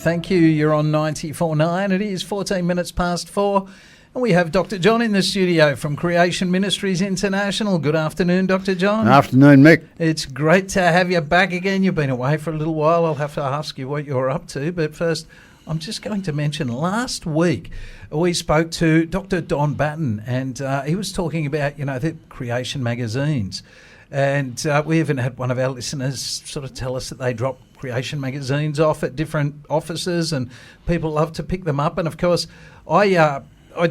Thank you. You're on 94.9. It is 14 minutes past 4. And we have Dr. John in the studio from Creation Ministries International. Good afternoon, Dr. John. Afternoon, Mick. It's great to have you back again. You've been away for a little while. I'll have to ask you what you're up to. But first, I'm just going to mention last week we spoke to Dr. Don Batten, and he was talking about, the creation magazines. And we even had one of our listeners sort of tell us that they drop creation magazines off at different offices and people love to pick them up. And, of course, I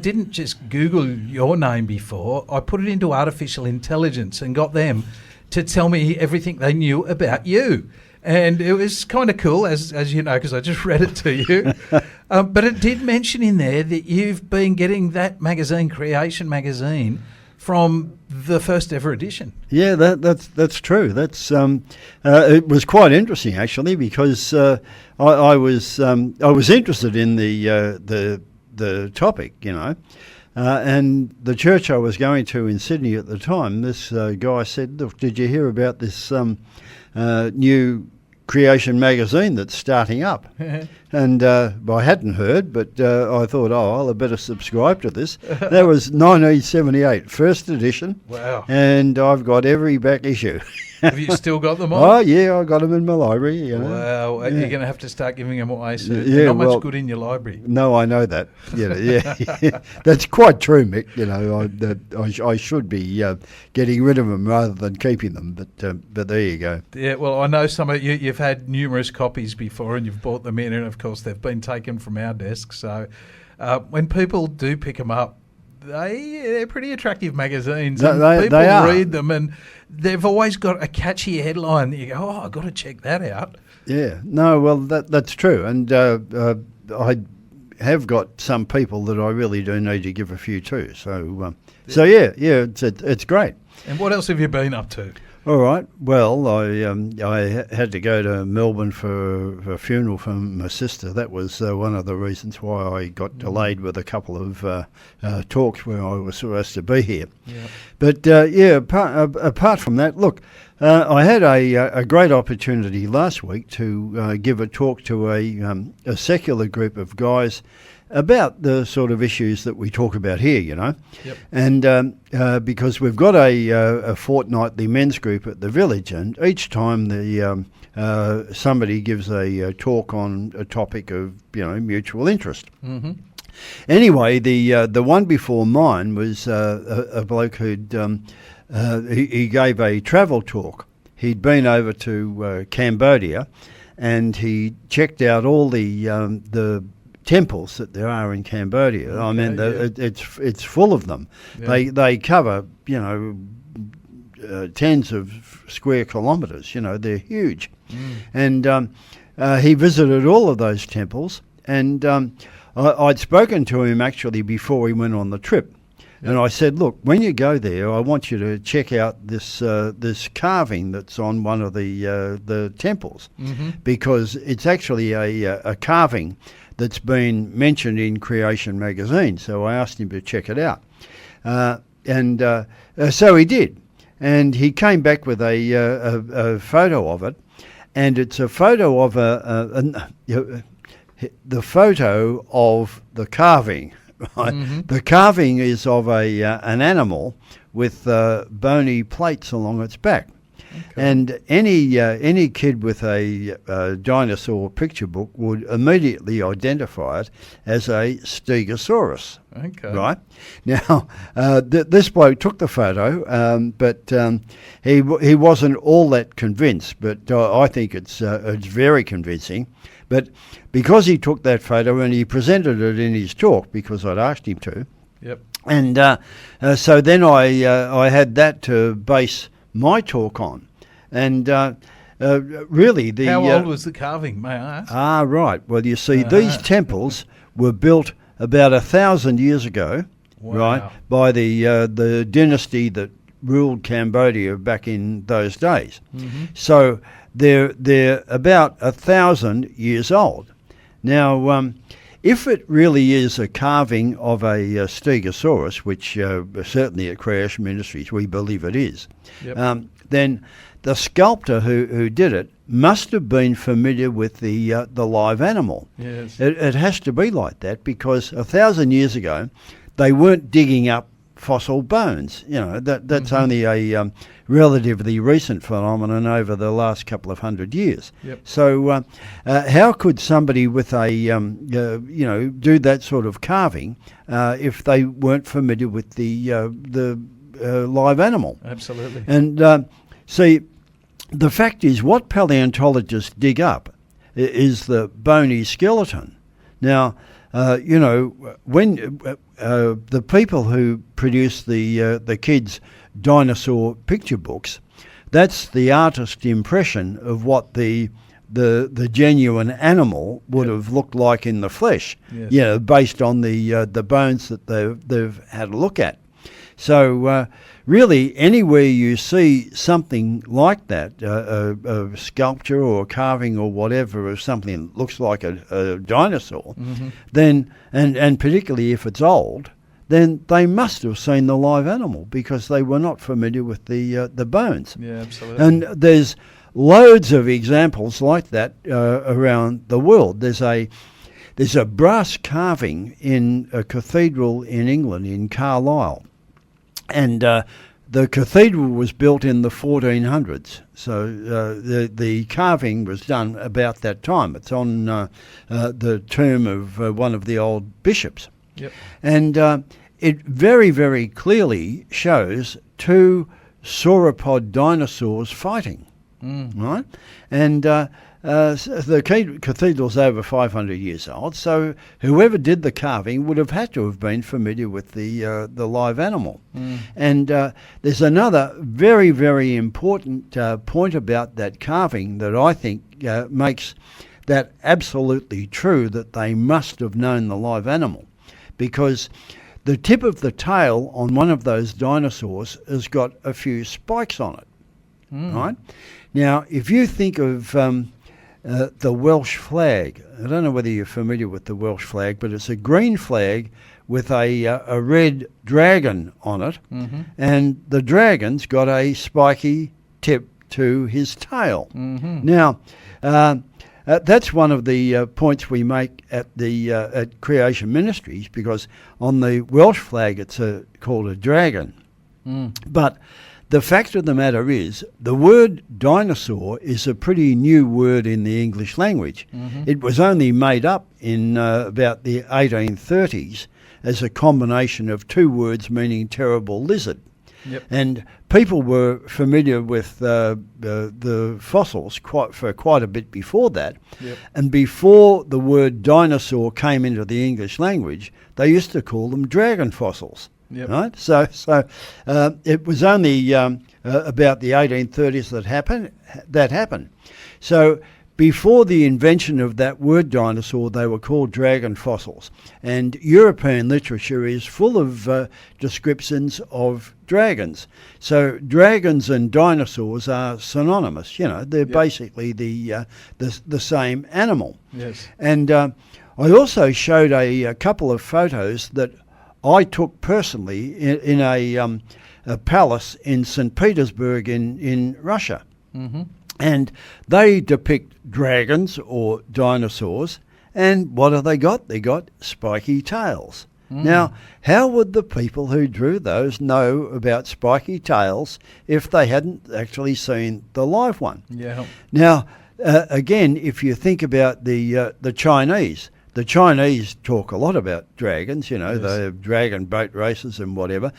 didn't just Google your name before. I put it into artificial intelligence and got them to tell me everything they knew about you. And it was kind of cool, as you know, because I just read it to you. But it did mention in there that you've been getting that magazine, Creation Magazine, from the first ever edition. Yeah, that's true. That's it was quite interesting actually, because I was interested in the topic, and the church I was going to in Sydney at the time. This guy said, "Look, did you hear about this new creation magazine that's starting up?" And I hadn't heard, but I thought, I better subscribe to this. That was 1978, first edition. Wow. And I've got every back issue. Have you still got them on? Oh, yeah, I got them in my library. Wow. Yeah. You're going to have to start giving them away soon. They're not much good in your library. No, I know that. Yeah. That's quite true, Mick. I should be getting rid of them rather than keeping them, but there you go. Yeah, well, I know some of you've had numerous copies before and you've bought them in, and of course they've been taken from our desk. So when people do pick them up, they're pretty attractive magazines. And people read them, and they've always got a catchy headline that you go, I've got to check that out. Yeah. No, well, that's true. And I have got some people that I really do need to give a few to. So it's great. And what else have you been up to? All right. Well, I had to go to Melbourne for a funeral for my sister. That was one of the reasons why I got delayed with a couple of talks where I was supposed to be here. Yeah. But apart from that, look, I had a great opportunity last week to give a talk to a secular group of guys about the sort of issues that we talk about here, Yep. And because we've got a fortnightly men's group at the village, and each time somebody gives a talk on a topic of mutual interest. Mm-hmm. Anyway, the one before mine was a bloke who'd he gave a travel talk. He'd been over to Cambodia, and he checked out all the temples that there are in Cambodia. Okay, I mean, it's full of them. Yeah. They cover tens of square kilometres. They're huge. And he visited all of those temples, and I'd spoken to him actually before he went on the trip. Yep. And I said, look, when you go there, I want you to check out this carving that's on one of the temples, because it's actually a carving that's been mentioned in Creation Magazine. So I asked him to check it out. So he did. And he came back with a photo of it. And it's a photo of the photo of the carving. Right? Mm-hmm. The carving is of an animal with bony plates along its back. Okay. And any kid with a dinosaur picture book would immediately identify it as a stegosaurus. Okay. Right? Now, this bloke took the photo, but he wasn't all that convinced. But I think it's very convincing. But because he took that photo and he presented it in his talk, because I'd asked him to. Yep. And so then I had that to base my talk on. And really How old was the carving, may I ask? Right. Well, you see, these temples were built about 1,000 years ago, wow, right, by the dynasty that ruled Cambodia back in those days. Mm-hmm. So they're about 1,000 years old. Now, if it really is a carving of a stegosaurus, which certainly at Creation Ministries we believe it is, then the sculptor who did it must have been familiar with the live animal. Yes. It has to be like that, because 1,000 years ago they weren't digging up fossil bones. That's only a relatively recent phenomenon over the last couple of hundred years. Yep. So how could somebody with a do that sort of carving if they weren't familiar with the live animal? Absolutely. And see, the fact is, what paleontologists dig up is the bony skeleton. Now, when the people who produce the kids' dinosaur picture books, that's the artist's impression of what the genuine animal would have looked like in the flesh. Yes. Based on the bones that they've had a look at. So really, anywhere you see something like that, a sculpture or a carving or whatever of something that looks like a dinosaur, then and particularly if it's old, then they must have seen the live animal, because they were not familiar with the bones. Yeah, absolutely. And there's loads of examples like that around the world. There's a brass carving in a cathedral in England, in Carlisle. And the cathedral was built in the 1400s, so the carving was done about that time. It's on the tomb of one of the old bishops. Yep. And it very, very clearly shows two sauropod dinosaurs fighting, right? And the cathedral's over 500 years old, so whoever did the carving would have had to have been familiar with the live animal. And there's another very, very important point about that carving that I think makes that absolutely true, that they must have known the live animal, because the tip of the tail on one of those dinosaurs has got a few spikes on it, right? Now, if you think of the Welsh flag. I don't know whether you're familiar with the Welsh flag, but it's a green flag with a red dragon on it, and the dragon's got a spiky tip to his tail. Now, that's one of the points we make at Creation Ministries, because on the Welsh flag it's called a dragon. But the fact of the matter is, the word dinosaur is a pretty new word in the English language. It was only made up in about the 1830s as a combination of two words meaning terrible lizard. And people were familiar with the fossils for quite a bit before that. And before the word dinosaur came into the English language, they used to call them dragon fossils. Right, so it was only about the 1830s that happened. So before the invention of that word dinosaur, they were called dragon fossils. And European literature is full of descriptions of dragons. So dragons and dinosaurs are synonymous. They're basically the same animal. Yes. And I also showed a couple of photos that I took personally in a palace in St. Petersburg in Russia. And they depict dragons or dinosaurs, and what have they got? They got spiky tails. Now, how would the people who drew those know about spiky tails if they hadn't actually seen the live one? Now, again, if you think about the Chinese, the Chinese talk a lot about dragons, they have dragon boat races and whatever.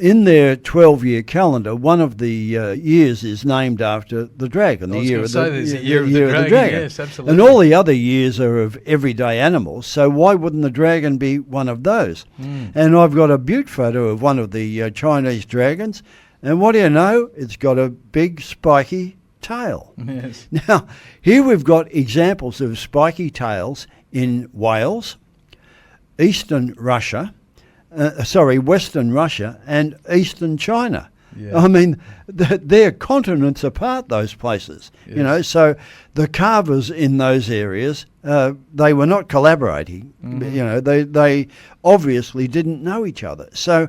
In their 12-year calendar, one of the years is named after the dragon, the year of the dragon. Yes, absolutely. And all the other years are of everyday animals, so why wouldn't the dragon be one of those? And I've got a beaut photo of one of the Chinese dragons, and what do you know? It's got a big spiky tail. Yes. Now, here we've got examples of spiky tails in Wales, Western Russia and eastern China. Yeah. I mean, they're continents apart, those places. Yes. You know, so the carvers in those areas, they were not collaborating. Mhm. You know, they obviously didn't know each other. So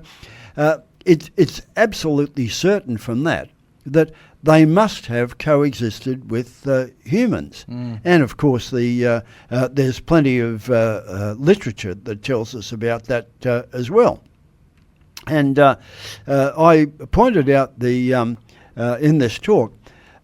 it's absolutely certain from that they must have coexisted with humans. Mm. And of course, there's plenty of literature that tells us about that as well. And I pointed out in this talk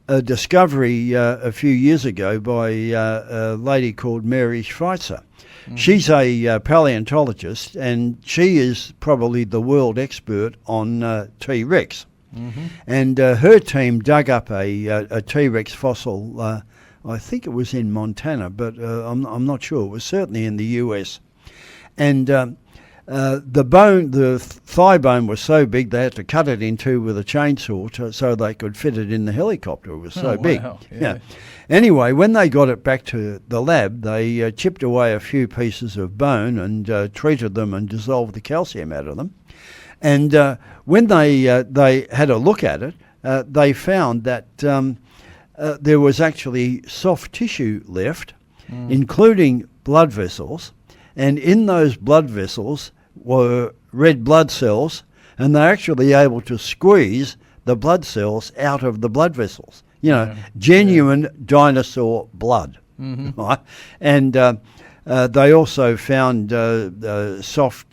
a discovery a few years ago by a lady called Mary Schweitzer. Mm-hmm. She's a paleontologist, and she is probably the world expert on T-Rex. Mm-hmm. And her team dug up a T-Rex fossil. I think it was in Montana, but I'm not sure. It was certainly in the US. And the thigh bone was so big they had to cut it in two with a chainsaw so they could fit it in the helicopter. It was so big. Wow. Yeah. Anyway, when they got it back to the lab, they chipped away a few pieces of bone and treated them and dissolved the calcium out of them. And when they had a look at it, they found that there was actually soft tissue left, including blood vessels. And in those blood vessels were red blood cells, and they're actually able to squeeze the blood cells out of the blood vessels. You know, genuine dinosaur blood. Mm-hmm. Right? And they also found soft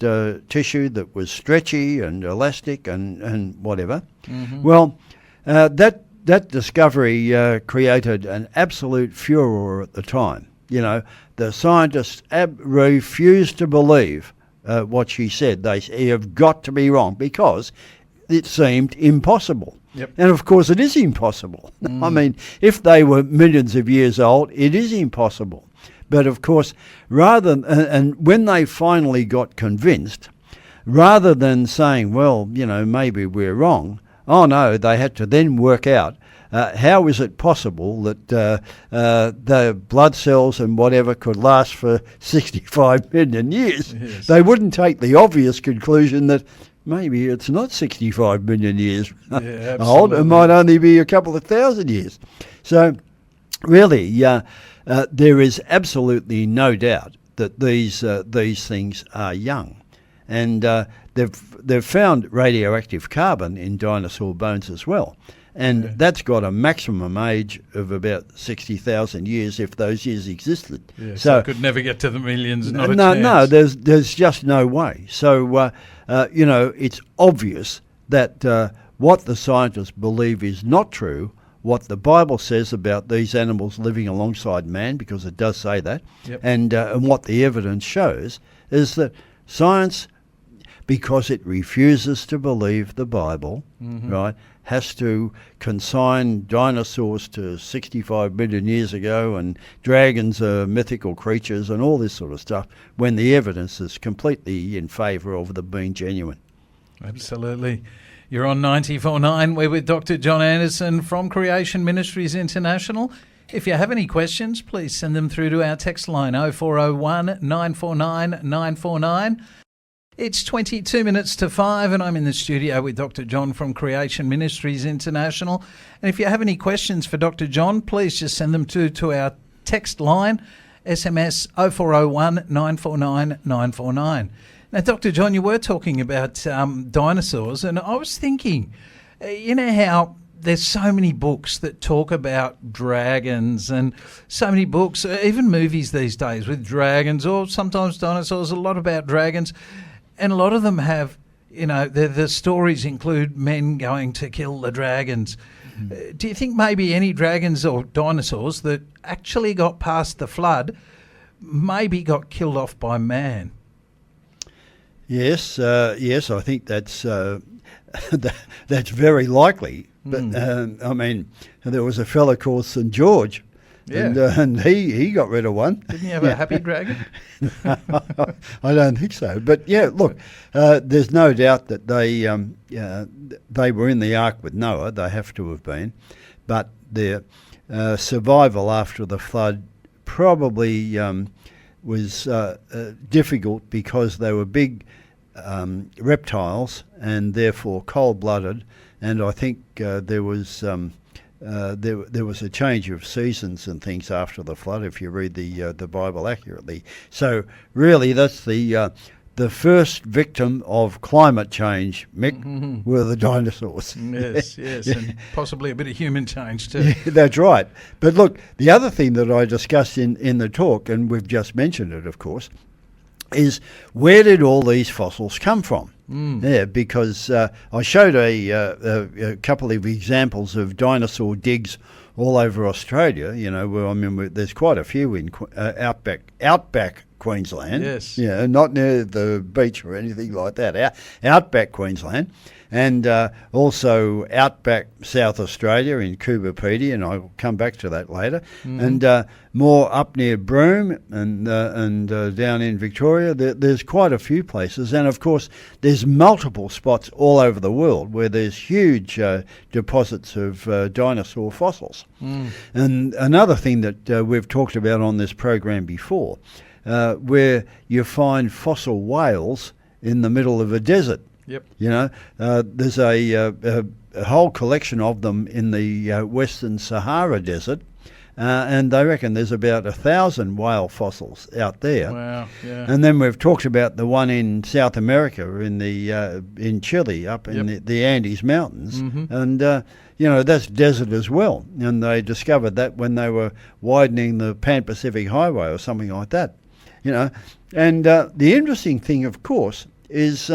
tissue that was stretchy and elastic and whatever. Mm-hmm. Well, that discovery created an absolute furor at the time. You know, the scientists refused to believe what she said. They have got to be wrong because it seemed impossible. Yep. And of course it is impossible. I mean, if they were millions of years old, it is impossible. But of course, and when they finally got convinced, rather than saying, well, you know, maybe we're wrong, oh no, they had to then work out how is it possible that the blood cells and whatever could last for 65 million years? Yes. They wouldn't take the obvious conclusion that maybe it's not 65 million years old. It might only be a couple of thousand years. So really, there is absolutely no doubt that these things are young. And they've found radioactive carbon in dinosaur bones as well. And that's got a maximum age of about 60,000 years if those years existed. Yeah, so it could never get to the millions, not a chance. No, there's just no way. So, you know, it's obvious that what the scientists believe is not true, what the Bible says about these animals living alongside man, because it does say that, and what the evidence shows is that science, because it refuses to believe the Bible, right, has to consign dinosaurs to 65 million years ago and dragons are mythical creatures and all this sort of stuff, when the evidence is completely in favour of them being genuine. Absolutely. You're on 94.9. We're with Dr. John Anderson from Creation Ministries International. If you have any questions, please send them through to our text line 0401 949 949. It's 22 minutes to 5 and I'm in the studio with Dr. John from Creation Ministries International. And if you have any questions for Dr. John, please just send them to our text line, SMS 0401 949 949. Now, Dr. John, you were talking about dinosaurs, and I was thinking, you know how there's so many books that talk about dragons and so many books, even movies these days with dragons or sometimes dinosaurs, a lot about dragons. And a lot of them have, you know, the stories include men going to kill the dragons. Mm-hmm. Do you think maybe any dragons or dinosaurs that actually got past the flood maybe got killed off by man? Yes, I think that's that's very likely. But I mean, there was a fella called St. George. Yeah. And he got rid of one. Didn't he have a happy dragon? I don't think so. But yeah, look, there's no doubt that they were in the ark with Noah. They have to have been. But their survival after the flood probably was difficult because they were big reptiles and therefore cold-blooded and I think there was a change of seasons and things after the flood, if you read the Bible accurately. So really, that's the first victim of climate change, Mick, were the dinosaurs. Yes, yes, and possibly a bit of human change too. Yeah, that's right. But look, the other thing that I discussed in the talk, and we've just mentioned it, of course, is where did all these fossils come from? Yeah, because I showed a couple of examples of dinosaur digs all over Australia. You know, where there's quite a few in outback Queensland. Yes. Yeah, not near the beach or anything like that. Outback Queensland, and also outback South Australia in Coober Pedy, and I'll come back to that later. And more up near Broome and down in Victoria. There's quite a few places, and of course there's multiple spots all over the world where there's huge deposits of dinosaur fossils. And another thing that we've talked about on this program before, where you find fossil whales in the middle of a desert. Yep. You know, there's a whole collection of them in the Western Sahara Desert, and they reckon there's about 1,000 whale fossils out there. Wow. Yeah. And then we've talked about the one in South America, in Chile, up in the Andes Mountains, and that's desert as well. And they discovered that when they were widening the Pan-Pacific Highway or something like that. You know, and the interesting thing, of course, is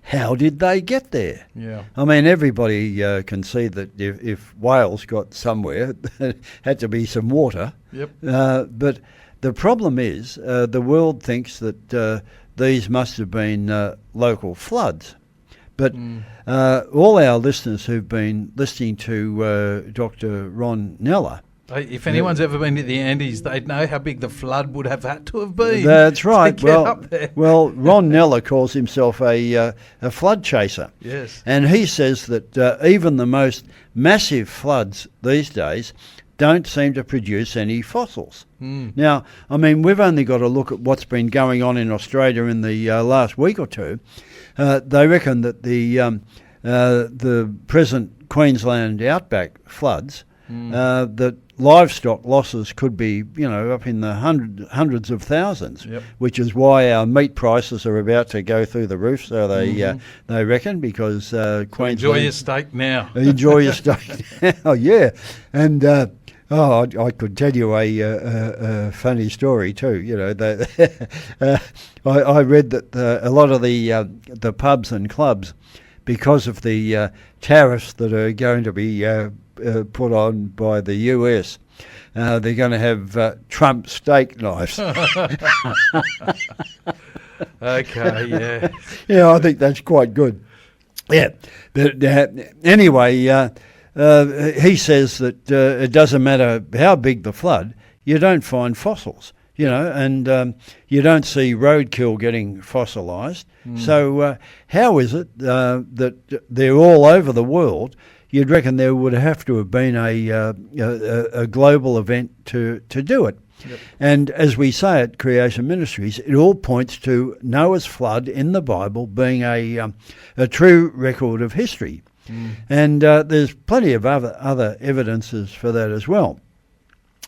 how did they get there? Yeah. I mean, everybody can see that if whales got somewhere, there had to be some water. Yep. But the problem is the world thinks that these must have been local floods. But all our listeners who've been listening to Dr. Ron Neller, if anyone's ever been to the Andes, they'd know how big the flood would have had to have been. That's right. To get up there. Well, Ron Neller calls himself a flood chaser. Yes. And he says that even the most massive floods these days don't seem to produce any fossils. Now, I mean, we've only got to look at what's been going on in Australia in the last week or two. They reckon that the present Queensland outback floods, that livestock losses could be, up in the hundreds of thousands, which is why our meat prices are about to go through the roof. So they reckon, because Queensland. Enjoy your steak now. Enjoy your steak now, yeah. And I could tell you a funny story too. I read that a lot of the pubs and clubs, because of the tariffs that are going to be put on by the US, they're going to have Trump steak knives. Okay, yeah. Yeah, I think that's quite good. Yeah, but anyway, he says that it doesn't matter how big the flood, you don't find fossils, and you don't see roadkill getting fossilised. So how is it that they're all over the world? You'd reckon there would have to have been a global event to do it. Yep. And as we say at Creation Ministries, it all points to Noah's flood in the Bible being a true record of history. And there's plenty of other evidences for that as well.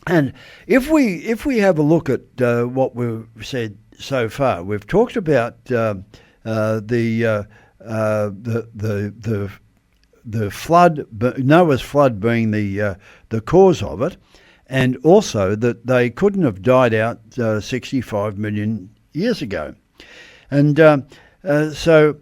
And if we have a look at what we've said so far, we've talked about the flood, Noah's flood being the cause of it, and also that they couldn't have died out 65 million years ago. And so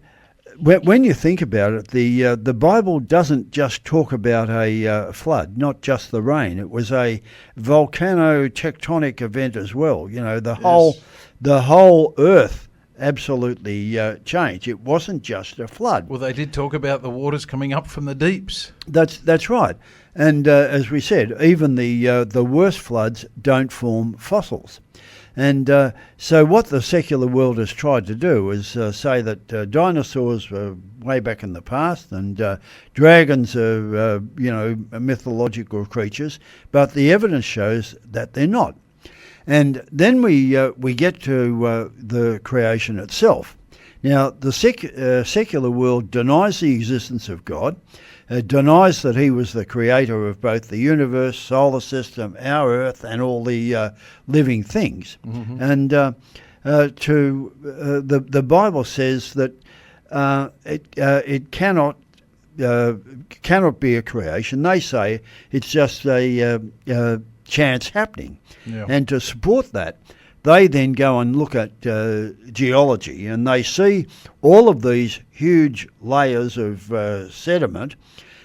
when you think about it, the Bible doesn't just talk about a flood, not just the rain. It was a volcano-tectonic event as well. The whole earth absolutely changed. It wasn't just a flood. Well, they did talk about the waters coming up from the deeps. That's right. And as we said, even the worst floods don't form fossils. And so what the secular world has tried to do is say that dinosaurs were way back in the past, and dragons are, mythological creatures, but the evidence shows that they're not. And then we get to the creation itself. Now, the secular world denies the existence of God, denies that he was the creator of both the universe, solar system, our Earth, and all the living things. Mm-hmm. And the Bible says that it cannot be a creation. They say it's just a chance happening. Yeah. And to support that, they then go and look at geology, and they see all of these huge layers of sediment.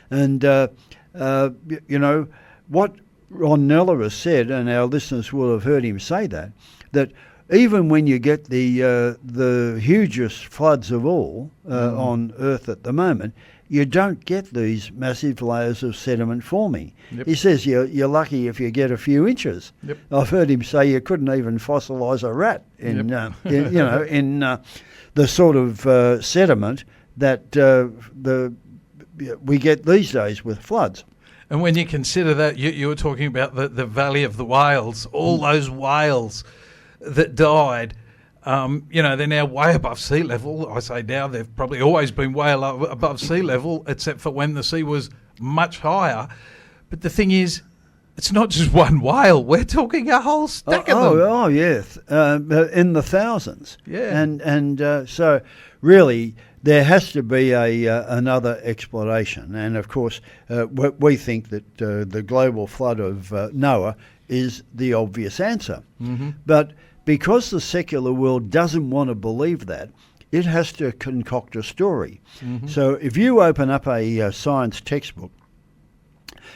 And, you know, what Ron Neller has said, and our listeners will have heard him say that even when you get the hugest floods of all on Earth at the moment, you don't get these massive layers of sediment forming. Yep. He says you're lucky if you get a few inches. Yep. I've heard him say you couldn't even fossilise a rat in the sort of sediment that we get these days with floods. And when you consider that, you were talking about the Valley of the Whales, all those whales that died. They're now way above sea level. I say now, they've probably always been way above sea level, except for when the sea was much higher. But the thing is, it's not just one whale. We're talking a whole stack of them. Oh, yes, in the thousands. Yeah. And so really there has to be another explanation. And, of course, we think that the global flood of Noah is the obvious answer. Mm-hmm. But because the secular world doesn't want to believe that, it has to concoct a story. Mm-hmm. So if you open up a science textbook,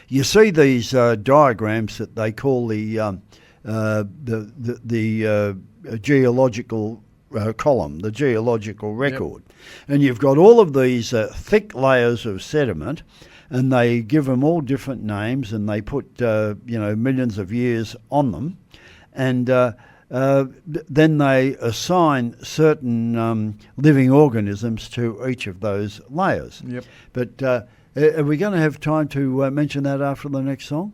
you see these diagrams that they call the geological column, the geological record. Yep. And you've got all of these thick layers of sediment, and they give them all different names, and they put millions of years on them, and then they assign certain living organisms to each of those layers. Yep. But are we going to have time to mention that after the next song?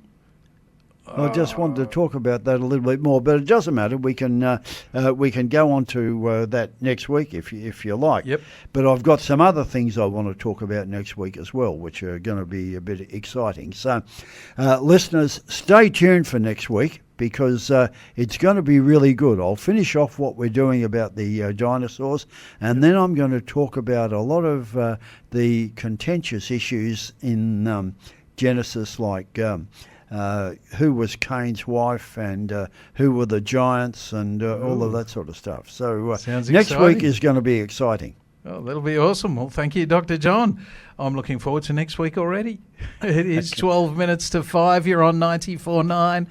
I just wanted to talk about that a little bit more, but it doesn't matter. We can go on to that next week if you like. Yep. But I've got some other things I want to talk about next week as well, which are going to be a bit exciting. So, listeners, stay tuned for next week, because it's going to be really good. I'll finish off what we're doing about the dinosaurs, and then I'm going to talk about a lot of the contentious issues in Genesis, like who was Cain's wife, and who were the giants, and all of that sort of stuff. So next week is going to be exciting. Oh, that'll be awesome. Well, thank you, Dr. John. I'm looking forward to next week already. It is 12 minutes to 5. You're on 94.9.